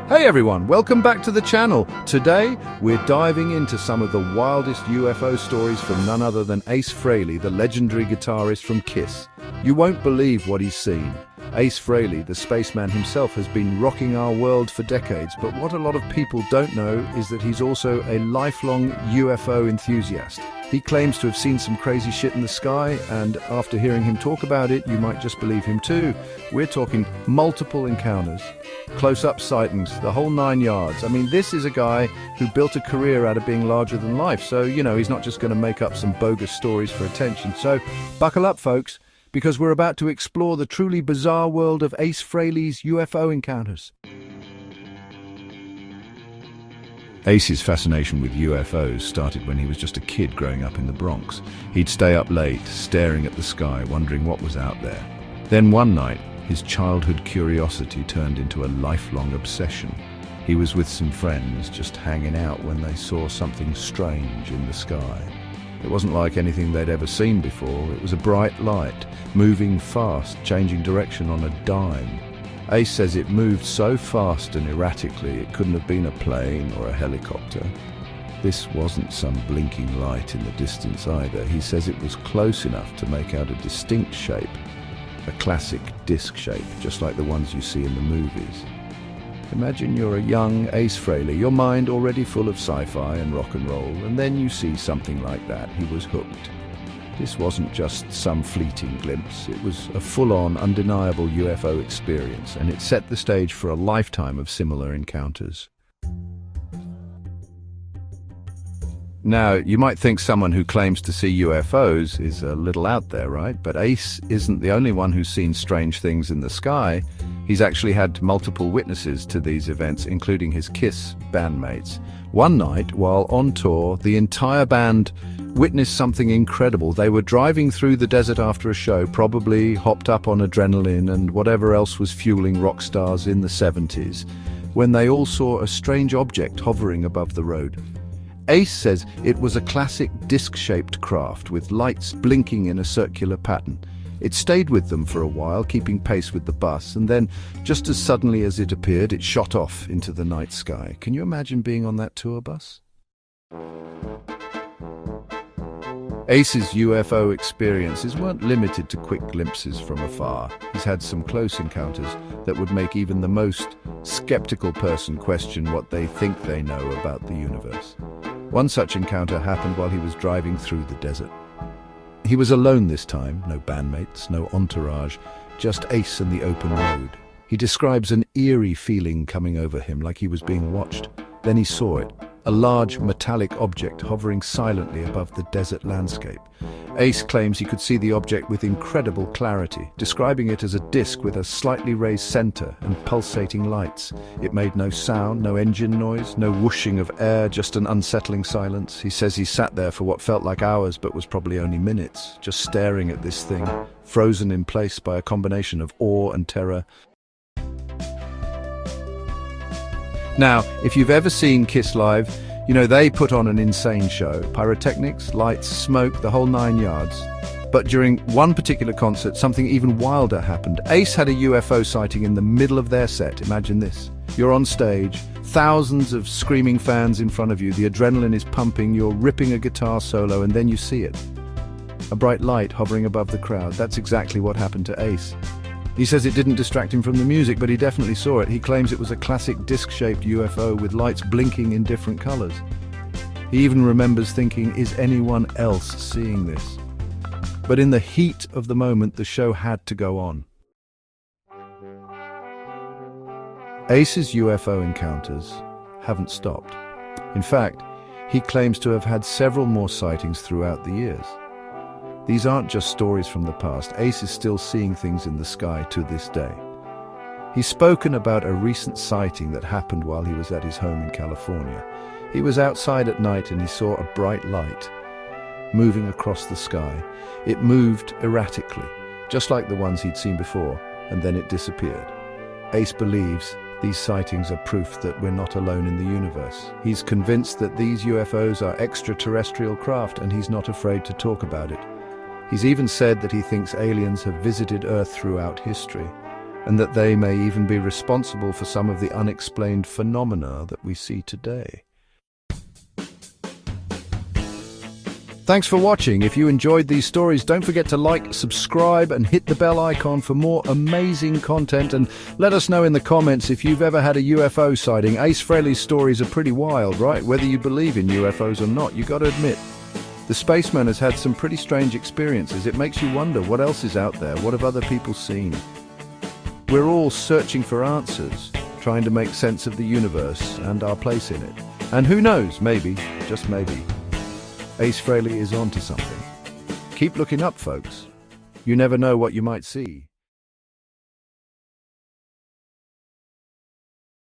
Hey everyone, welcome back to the channel. Today, we're diving into some of the wildest UFO stories from none other than Ace Frehley, the legendary guitarist from Kiss. You won't believe what he's seen. Ace Frehley, the spaceman himself, has been rocking our world for decades, but what a lot of people don't know is that he's also a lifelong UFO enthusiast. He claims to have seen some crazy shit in the sky, and after hearing him talk about it, you might just believe him too. We're talking multiple encounters, close-up sightings, the whole 9 yards. I mean, this is a guy who built a career out of being larger than life, so, he's not just going to make up some bogus stories for attention. So, buckle up, folks, because we're about to explore the truly bizarre world of Ace Frehley's UFO encounters. Ace's fascination with UFOs started when he was just a kid growing up in the Bronx. He'd stay up late, staring at the sky, wondering what was out there. Then one night, his childhood curiosity turned into a lifelong obsession. He was with some friends, just hanging out, when they saw something strange in the sky. It wasn't like anything they'd ever seen before. It was a bright light, moving fast, changing direction on a dime. Ace says it moved so fast and erratically it couldn't have been a plane or a helicopter. This wasn't some blinking light in the distance either. He says it was close enough to make out a distinct shape, a classic disc shape, just like the ones you see in the movies. Imagine you're a young Ace Frehley, your mind already full of sci-fi and rock and roll, and then you see something like that. He was hooked. This wasn't just some fleeting glimpse, it was a full-on, undeniable UFO experience, and it set the stage for a lifetime of similar encounters. Now, you might think someone who claims to see UFOs is a little out there, right? But Ace isn't the only one who's seen strange things in the sky. He's actually had multiple witnesses to these events, including his Kiss bandmates. One night, while on tour, the entire band witnessed something incredible. They were driving through the desert after a show, probably hopped up on adrenaline and whatever else was fueling rock stars in the 70s, when they all saw a strange object hovering above the road. Ace says it was a classic disc-shaped craft with lights blinking in a circular pattern. It stayed with them for a while, keeping pace with the bus, and then, just as suddenly as it appeared, it shot off into the night sky. Can you imagine being on that tour bus? Ace's UFO experiences weren't limited to quick glimpses from afar. He's had some close encounters that would make even the most skeptical person question what they think they know about the universe. One such encounter happened while he was driving through the desert. He was alone this time, no bandmates, no entourage, just Ace and the open road. He describes an eerie feeling coming over him, like he was being watched. Then he saw it, a large metallic object hovering silently above the desert landscape. Ace claims he could see the object with incredible clarity, describing it as a disc with a slightly raised center and pulsating lights. It made no sound, no engine noise, no whooshing of air, just an unsettling silence. He says he sat there for what felt like hours but was probably only minutes, just staring at this thing, frozen in place by a combination of awe and terror. Now, if you've ever seen Kiss live, they put on an insane show. Pyrotechnics, lights, smoke, the whole 9 yards. But during one particular concert, something even wilder happened. Ace had a UFO sighting in the middle of their set. Imagine this. You're on stage, thousands of screaming fans in front of you, the adrenaline is pumping, you're ripping a guitar solo, and then you see it. A bright light hovering above the crowd. That's exactly what happened to Ace. He says it didn't distract him from the music, but he definitely saw it. He claims it was a classic disc-shaped UFO with lights blinking in different colors. He even remembers thinking, is anyone else seeing this? But in the heat of the moment, the show had to go on. Ace's UFO encounters haven't stopped. In fact, he claims to have had several more sightings throughout the years. These aren't just stories from the past. Ace is still seeing things in the sky to this day. He's spoken about a recent sighting that happened while he was at his home in California. He was outside at night and he saw a bright light moving across the sky. It moved erratically, just like the ones he'd seen before, and then it disappeared. Ace believes these sightings are proof that we're not alone in the universe. He's convinced that these UFOs are extraterrestrial craft, and he's not afraid to talk about it. He's even said that he thinks aliens have visited Earth throughout history. and that they may even be responsible for some of the unexplained phenomena that we see today. Thanks for watching. If you enjoyed these stories, don't forget to like, subscribe, and hit the bell icon for more amazing content. And let us know in the comments if you've ever had a UFO sighting. Ace Frehley's stories are pretty wild, right? Whether you believe in UFOs or not, you got to admit, the spaceman has had some pretty strange experiences. It makes you wonder what else is out there. What have other people seen? We're all searching for answers, trying to make sense of the universe and our place in it. And who knows, maybe, just maybe, Ace Frehley is onto something. Keep looking up, folks. You never know what you might see.